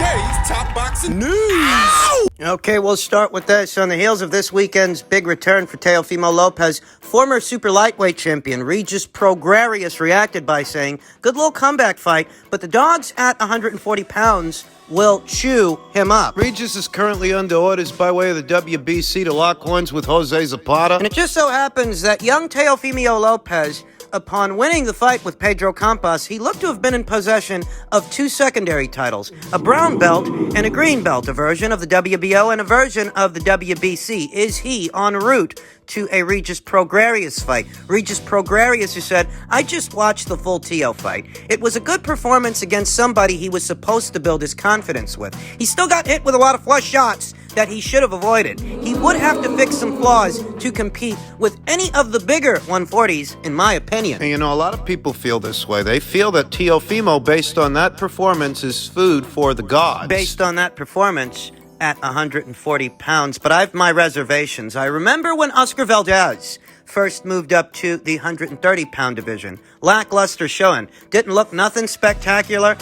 today's top boxing news. Ow! Okay, we'll start with this. On the heels of this weekend's big return for Teofimo Lopez, former super lightweight champion Regis Prograis reacted by saying, good little comeback fight, but the dogs at 140 pounds will chew him up. Regis is currently under orders by way of the WBC to lock horns with Jose Zapata. And it just so happens that young Teofimo Lopez, upon winning the fight with Pedro Campos, he looked to have been in possession of two secondary titles, a brown belt and a green belt, a version of the WBO and a version of the WBC. Is he en route to a Regis Prograis fight? Regis Prograis, who said, I just watched the full Teo fight. It was a good performance against somebody he was supposed to build his confidence with. He still got hit with a lot of flush shots that he should have avoided. He would have to fix some flaws to compete with any of the bigger 140s, in my opinion. And you know, a lot of people feel this way. They feel that Teofimo, based on that performance, is food for the gods. Based on that performance at 140 pounds, but I have my reservations. I remember when Oscar Valdez first moved up to the 130-pound division. Lackluster showing. Didn't look nothing spectacular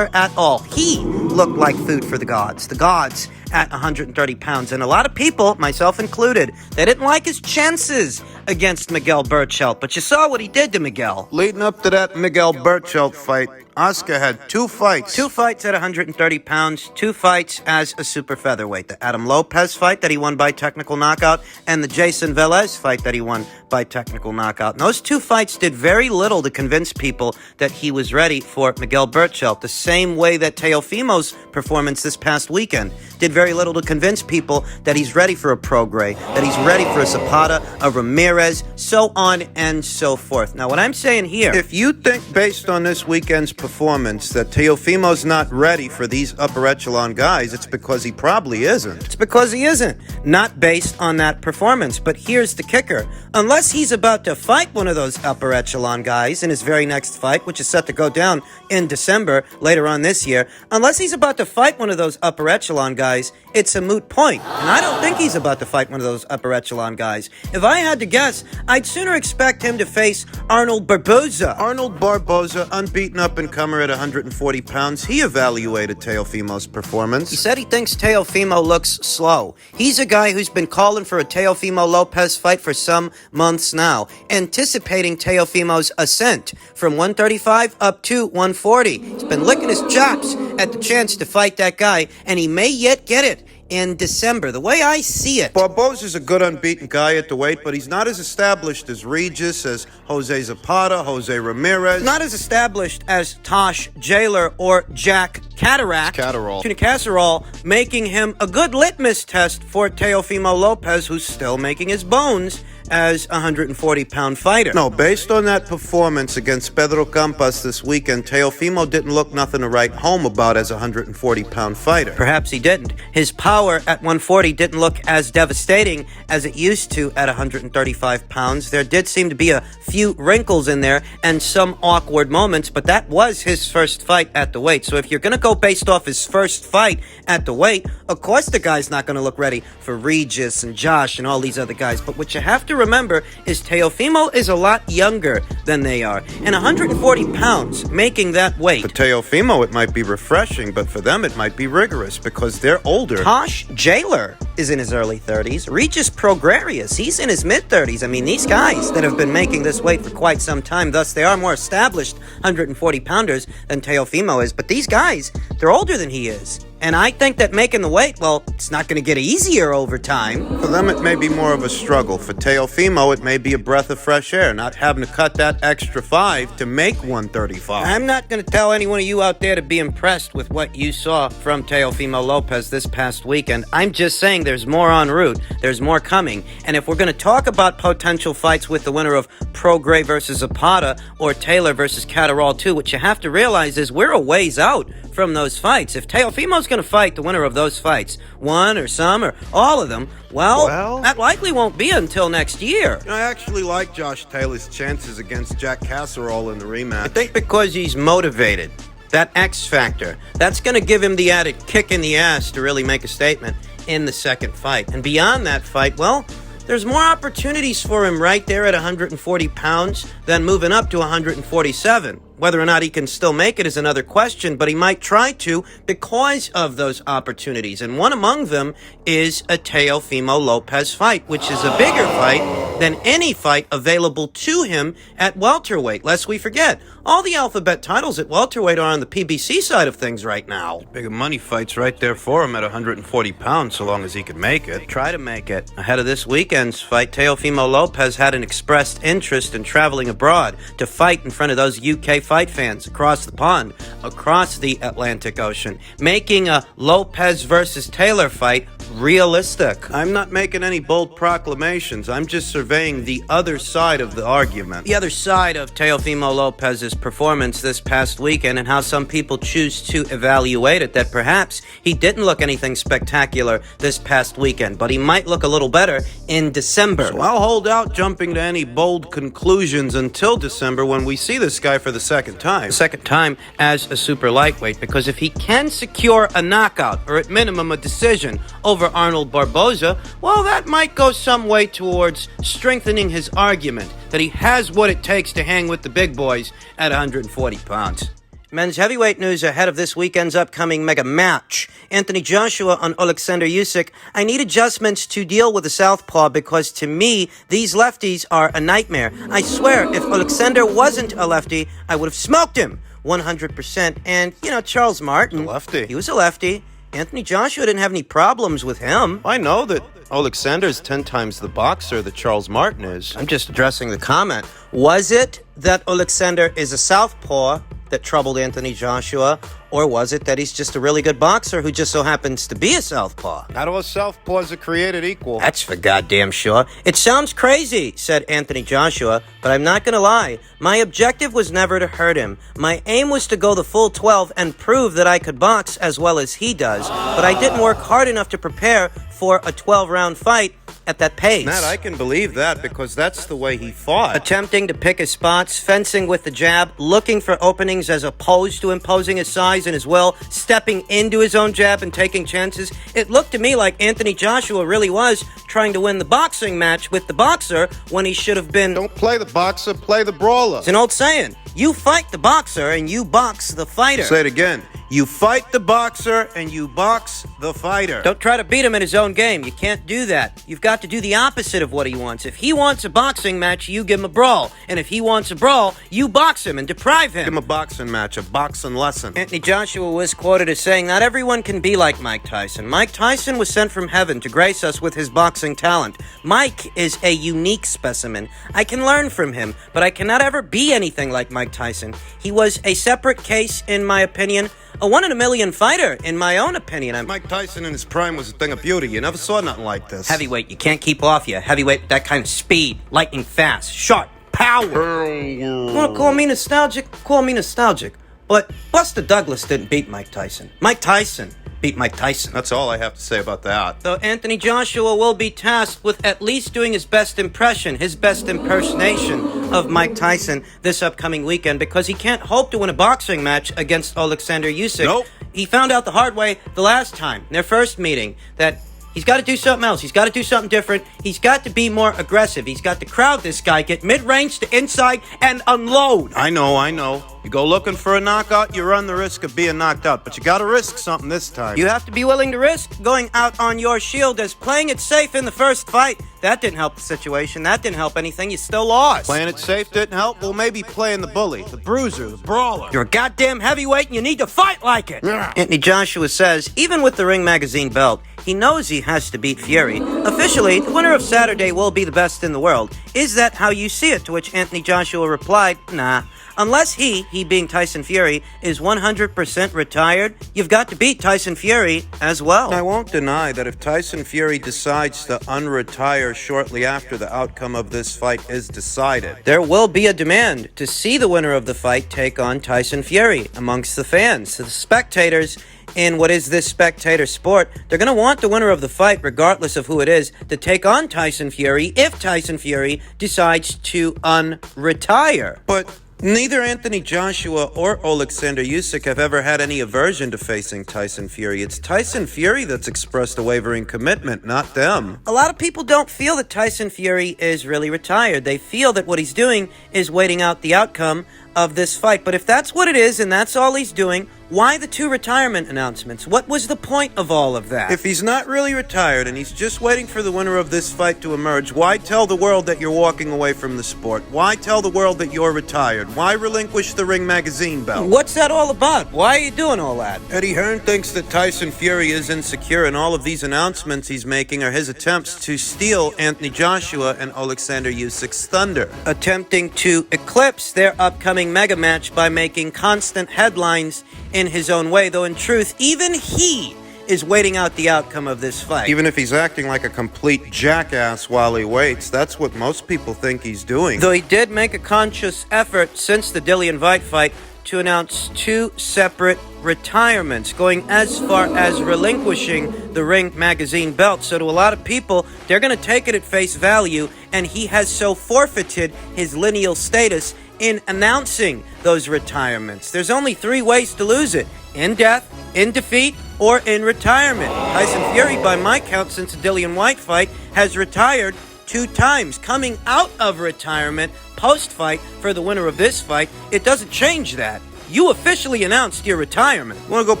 at all. He looked like food for the gods. The gods at 130 pounds. And a lot of people, myself included, they didn't like his chances against Miguel Berchelt. But you saw what he did to Miguel. Leading up to that Miguel Berchelt fight, Oscar had two fights. Two fights at 130 pounds, two fights as a super featherweight. The Adam Lopez fight that he won by technical knockout, and the Jason Valdez fight that he won by technical knockout. And those two fights did very little to convince people that he was ready for Miguel Berchelt, the same way that Teofimo's performance this past weekend did very little to convince people that he's ready for a Prograis, that he's ready for a Zapata, a Ramirez, so on and so forth. Now, what I'm saying here, if you think based on this weekend's performance that Teofimo's not ready for these upper echelon guys, it's because he probably isn't. It's because he isn't. Not based on that performance. But here's the kicker. Unless he's about to fight one of those upper echelon guys in his very next fight, which is set to go down in December, later on this year, unless he's about to fight one of those upper echelon guys, it's a moot point. And I don't think he's about to fight one of those upper echelon guys. If I had to guess, I'd sooner expect him to face Arnold Barboza. Arnold Barboza, unbeaten up-and-comer at 140 pounds, he evaluated Teofimo's performance. He said he thinks Teofimo looks slow. He's a guy who's been calling for a Teofimo Lopez fight for some months now, anticipating Teofimo's ascent from 135 up to 140. He's been licking his chops at the chance to fight that guy, and he may yet get it in December. The way I see it, Barboza's a good unbeaten guy at the weight, but he's not as established as Regis, as Jose Zapata, Jose Ramirez. Not as established as Tosh Jailer or Jack Catterall. Tuna Casserole, making him a good litmus test for Teofimo Lopez, who's still making his bones as a 140-pound fighter. No, based on that performance against Pedro Campos this weekend, Teofimo didn't look nothing to write home about as a 140-pound fighter. Perhaps he didn't. His power at 140 didn't look as devastating as it used to at 135 pounds. There did seem to be a few wrinkles in there and some awkward moments, but that was his first fight at the weight. So if you're going to go based off his first fight at the weight, of course the guy's not going to look ready for Regis and Josh and all these other guys. But what you have to remember is Teofimo is a lot younger than they are. And 140 pounds, making that weight. For Teofimo, it might be refreshing, but for them, it might be rigorous because they're older. Tosh Jailer is in his early 30s. Regis Prograis, he's in his mid-30s. I mean, these guys that have been making this weight for quite some time, thus they are more established 140-pounders than Teofimo is. But these guys, they're older than he is. And I think that making the weight, well, it's not going to get easier over time. For them, it may be more of a struggle. For Teofimo, it may be a breath of fresh air, not having to cut that extra 5 to make 135. I'm not going to tell any one of you out there to be impressed with what you saw from Teofimo Lopez this past weekend. I'm just saying there's more en route. There's more coming. And if we're going to talk about potential fights with the winner of Prograis versus Zapata or Taylor versus Catterall too, what you have to realize is we're a ways out from those fights. If Teofimo's going to fight the winner of those fights, one or some or all of them, well, that likely won't be until next year. I actually like Josh Taylor's chances against Jack Casserole in the rematch. I think because he's motivated. That X factor, that's going to give him the added kick in the ass to really make a statement in the second fight. And beyond that fight, well, there's more opportunities for him right there at 140 pounds than moving up to 147. Whether or not he can still make it is another question, but he might try to because of those opportunities. And one among them is a Teofimo Lopez fight, which is a bigger fight than any fight available to him at welterweight. Lest we forget, all the alphabet titles at welterweight are on the PBC side of things right now. Bigger money fights right there for him at 140 pounds, so long as he can make it. Try to make it. Ahead of this weekend's fight, Teofimo Lopez had an expressed interest in traveling abroad to fight in front of those UK fight fans across the pond, across the Atlantic Ocean, making a Lopez versus Taylor fight realistic. I'm not making any bold proclamations. I'm just surveying the other side of the argument. The other side of Teofimo Lopez's performance this past weekend and how some people choose to evaluate it, that perhaps he didn't look anything spectacular this past weekend, but he might look a little better in December. So I'll hold out jumping to any bold conclusions until December when we see this guy for the second time. Second time as a super lightweight, because if he can secure a knockout, or at minimum a decision, over Arnold Barboza, well, that might go some way towards strengthening his argument that he has what it takes to hang with the big boys at 140 pounds. Men's heavyweight news ahead of this weekend's upcoming mega match. Anthony Joshua on Joshua-Usyk. I need adjustments to deal with the southpaw because to me, these lefties are a nightmare. I swear, if Alexander wasn't a lefty, I would have smoked him 100%. And, Charles Martin. A lefty. He was a lefty. Anthony Joshua didn't have any problems with him. I know that Alexander's 10 times the boxer that Charles Martin is. I'm just addressing the comment. Was it that Alexander is a southpaw that troubled Anthony Joshua, or was it that he's just a really good boxer who just so happens to be a southpaw? Not all southpaws are created equal. That's for goddamn sure. It sounds crazy, said Anthony Joshua, but I'm not gonna lie. My objective was never to hurt him. My aim was to go the full 12 and prove that I could box as well as he does, but I didn't work hard enough to prepare for a 12-round fight at that pace. Matt, I can believe that because that's the way he fought. Attempting to pick his spots, fencing with the jab, looking for openings as opposed to imposing his size and his will, stepping into his own jab and taking chances. It looked to me like Anthony Joshua really was trying to win the boxing match with the boxer when he should have been... Don't play the boxer, play the brawler. It's an old saying. You fight the boxer and you box the fighter. Say it again. You fight the boxer and you box the fighter. Don't try to beat him in his own game. You can't do that. You've got to do the opposite of what he wants. If he wants a boxing match, you give him a brawl. And if he wants a brawl, you box him and deprive him. Give him a boxing match, a boxing lesson. Anthony Joshua was quoted as saying, not everyone can be like Mike Tyson. Mike Tyson was sent from heaven to grace us with his boxing talent. Mike is a unique specimen. I can learn from him, but I cannot ever be anything like Mike Tyson. He was a separate case, in my opinion. A 1 in a million fighter, in my own opinion. Mike Tyson in his prime was a thing of beauty. You never saw nothing like this. Heavyweight, you can't keep off you. Heavyweight, that kind of speed, lightning fast, sharp, power. You want to call me nostalgic? Call me nostalgic. But Buster Douglas didn't beat Mike Tyson. Mike Tyson beat Mike Tyson. That's all I have to say about that. So Anthony Joshua will be tasked with at least doing his best impression, his best impersonation of Mike Tyson this upcoming weekend, because he can't hope to win a boxing match against Joshua-Usyk. Nope. He found out the hard way the last time, their first meeting, that he's got to do something else. He's got to do something different. He's got to be more aggressive. He's got to crowd this guy, get mid-range to inside, and unload. I know. You go looking for a knockout, you run the risk of being knocked out. But you got to risk something this time. You have to be willing to risk going out on your shield as playing it safe in the first fight. That didn't help the situation. That didn't help anything. You still lost. Playing it safe didn't help? Well, maybe playing the bully, the bruiser, the brawler. You're a goddamn heavyweight and you need to fight like it. Yeah. Anthony Joshua says, even with the Ring Magazine belt, he knows he has to beat Fury. Officially, the winner of Saturday will be the best in the world. Is that how you see it? To which Anthony Joshua replied, nah. Unless he being Tyson Fury, is 100% retired, you've got to beat Tyson Fury as well. I won't deny that if Tyson Fury decides to unretire shortly after the outcome of this fight is decided, there will be a demand to see the winner of the fight take on Tyson Fury amongst the fans. The spectators in what is this spectator sport, they're going to want the winner of the fight, regardless of who it is, to take on Tyson Fury if Tyson Fury decides to unretire. But neither Anthony Joshua or Joshua-Usyk have ever had any aversion to facing Tyson Fury. It's Tyson Fury that's expressed a wavering commitment, not them. A lot of people don't feel that Tyson Fury is really retired. They feel that what he's doing is waiting out the outcome of this fight. But if that's what it is and that's all he's doing, why the 2 retirement announcements? What was the point of all of that? If he's not really retired and he's just waiting for the winner of this fight to emerge, why tell the world that you're walking away from the sport? Why tell the world that you're retired? Why relinquish the Ring magazine belt? What's that all about? Why are you doing all that? Eddie Hearn thinks that Tyson Fury is insecure, and all of these announcements he's making are his attempts to steal Anthony Joshua and Joshua-Usyk's thunder. Attempting to eclipse their upcoming mega match by making constant headlines in his own way, though in truth, even he is waiting out the outcome of this fight. Even if he's acting like a complete jackass while he waits, that's what most people think he's doing. Though he did make a conscious effort since the Dillian Veit fight to announce 2 separate retirements, going as far as relinquishing the Ring magazine belt. So to a lot of people, they're going to take it at face value, and he has so forfeited his lineal status in announcing those retirements. There's only 3 ways to lose it: in death, in defeat, or in retirement. Tyson Fury, by my count, since the Dillian Whyte fight, has retired 2 times. Coming out of retirement, post-fight, for the winner of this fight, it doesn't change that. You officially announced your retirement. Want to go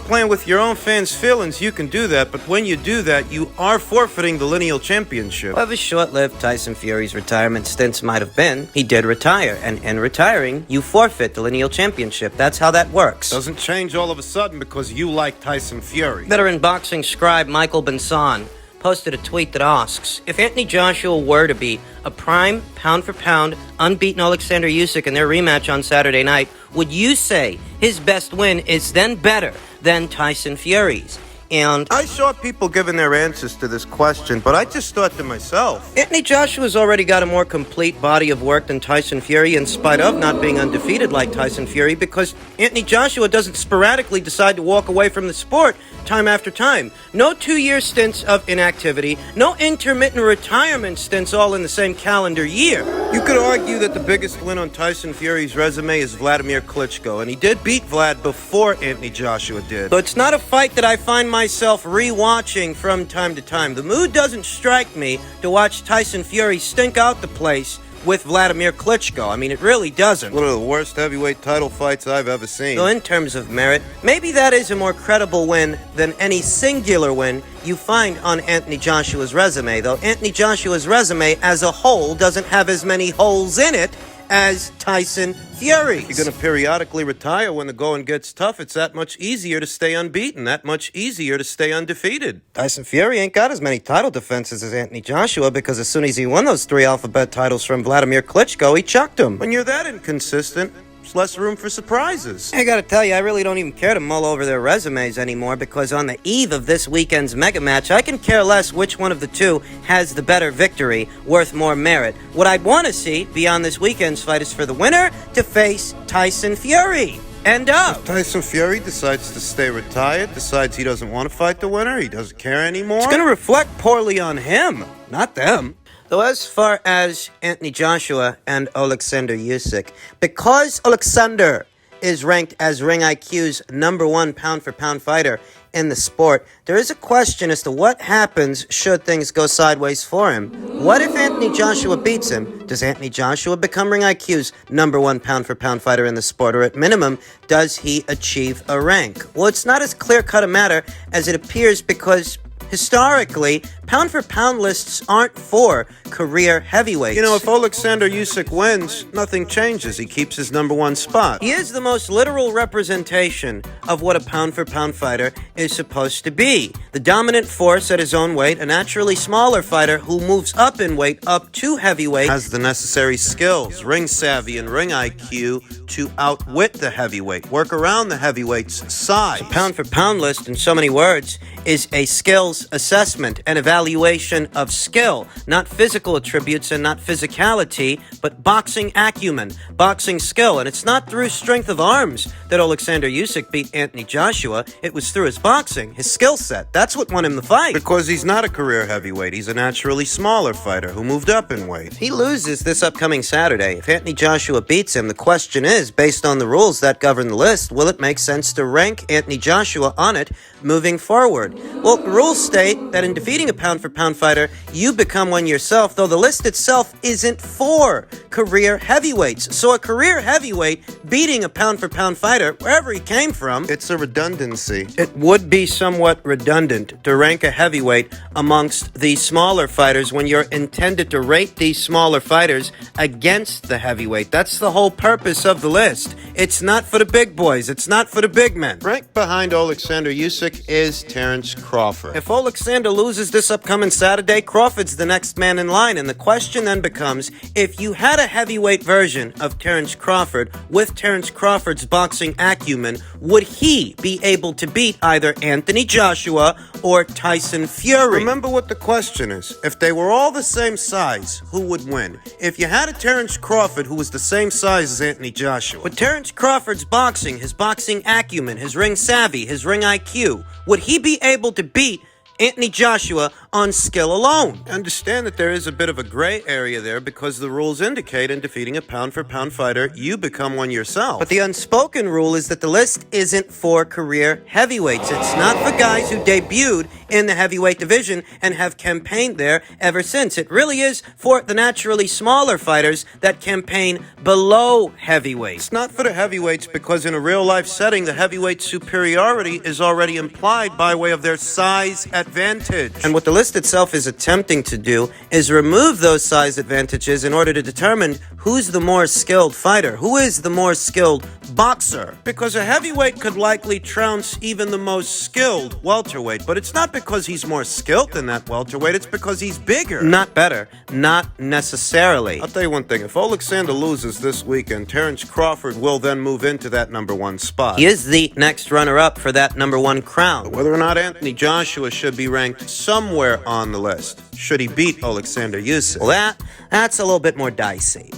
playing with your own fans' feelings? You can do that, but when you do that, you are forfeiting the Lineal Championship. However short-lived Tyson Fury's retirement stints might have been, he did retire, and in retiring, you forfeit the Lineal Championship. That's how that works. Doesn't change all of a sudden because you like Tyson Fury. Veteran boxing scribe Michael Benson posted a tweet that asks, if Anthony Joshua were to be a prime, pound-for-pound, unbeaten Joshua-Usyk in their rematch on Saturday night, would you say his best win is then better than Tyson Fury's? And I saw people giving their answers to this question, but I just thought to myself, Anthony Joshua's already got a more complete body of work than Tyson Fury, in spite of not being undefeated like Tyson Fury, because Anthony Joshua doesn't sporadically decide to walk away from the sport time after time. No 2-year stints of inactivity, no intermittent retirement stints all in the same calendar year. You could argue that the biggest win on Tyson Fury's resume is Vladimir Klitschko, and he did beat Vlad before Anthony Joshua did. So it's not a fight that I find myself re-watching from time to time. The mood doesn't strike me to watch Tyson Fury stink out the place with Vladimir Klitschko. I mean, it really doesn't. One of the worst heavyweight title fights I've ever seen. So in terms of merit, maybe that is a more credible win than any singular win you find on Anthony Joshua's resume, though Anthony Joshua's resume as a whole doesn't have as many holes in it as Tyson Fury's. If you're going to periodically retire when the going gets tough, it's that much easier to stay unbeaten, that much easier to stay undefeated. Tyson Fury ain't got as many title defenses as Anthony Joshua, because as soon as he won those 3 alphabet titles from Vladimir Klitschko, he chucked him. When you're that inconsistent, there's less room for surprises. I gotta tell you, I really don't even care to mull over their resumes anymore, because on the eve of this weekend's mega match, I can care less which one of the 2 has the better victory, worth more merit. What I'd want to see beyond this weekend's fight is for the winner to face Tyson Fury. End up. If Tyson Fury decides to stay retired, decides he doesn't want to fight the winner, he doesn't care anymore, It's gonna reflect poorly on him, not them. Though as far as Anthony Joshua and Joshua-Usyk, because Alexander is ranked as Ring IQ's #1 pound-for-pound fighter in the sport, there is a question as to what happens should things go sideways for him. What if Anthony Joshua beats him? Does Anthony Joshua become Ring IQ's #1 pound-for-pound fighter in the sport, or at minimum, does he achieve a rank? Well, it's not as clear-cut a matter as it appears, because historically, pound-for-pound lists aren't for career heavyweights. You know, if Joshua-Usyk wins, nothing changes. He keeps his #1 spot. He is the most literal representation of what a pound-for-pound fighter is supposed to be. The dominant force at his own weight, a naturally smaller fighter who moves up in weight up to heavyweight, Has the necessary skills, ring savvy, and ring IQ to outwit the heavyweight, work around the heavyweight's size. pound-for-pound list, in so many words, is a skills assessment, an evaluation of skill, not physical attributes and not physicality, but boxing acumen, boxing skill. And it's not through strength of arms that Joshua-Usyk beat Anthony Joshua. It was through his boxing, his skill set. That's what won him the fight. Because he's not a career heavyweight. He's a naturally smaller fighter who moved up in weight. He loses this upcoming Saturday. If Anthony Joshua beats him, the question is, based on the rules that govern the list, will it make sense to rank Anthony Joshua on it moving forward? Well, the rules state that in defeating a pound-for-pound fighter, you become one yourself, though the list itself isn't for career heavyweights. So a career heavyweight beating a pound-for-pound fighter, wherever he came from, It's a redundancy. it would be somewhat redundant to rank a heavyweight amongst the smaller fighters when you're intended to rate these smaller fighters against the heavyweight. That's the whole purpose of the list. It's not for the big boys. It's not for the big men. Ranked behind Joshua-Usyk is Terence Crawford. If Alexander loses this upcoming Saturday, Crawford's the next man in line, and the question then becomes, if you had a heavyweight version of Terence Crawford with Terence Crawford's boxing acumen, would he be able to beat either Anthony Joshua or Tyson Fury? Remember what the question is. If they were all the same size, who would win? If you had a Terence Crawford who was the same size as Anthony Joshua, With Terence Crawford's boxing, his boxing acumen, his ring savvy, his ring IQ, would he be able to beat Anthony Joshua on skill alone? understand that there is a bit of a gray area there because the rules indicate in defeating a pound-for-pound fighter, you become one yourself. But the unspoken rule is that the list isn't for career heavyweights. It's not for guys who debuted in the heavyweight division and have campaigned there ever since. It really is for the naturally smaller fighters that campaign below heavyweights. It's not for the heavyweights because in a real-life setting, the heavyweight superiority is already implied by way of their size advantage. And what the list itself is attempting to do is remove those size advantages in order to determine who's the more skilled fighter, who is the more skilled boxer. Because a heavyweight could likely trounce even the most skilled welterweight, but it's not because he's more skilled than that welterweight, it's because he's bigger. Not better, not necessarily. I'll tell you one thing, if Alexander loses this weekend, Terence Crawford will then move into that #1 spot. He is the next runner-up for that #1 crown. Whether or not Anthony Joshua should be ranked somewhere on the list, should he beat Alexander Usyk? Well, that's a little bit more dicey.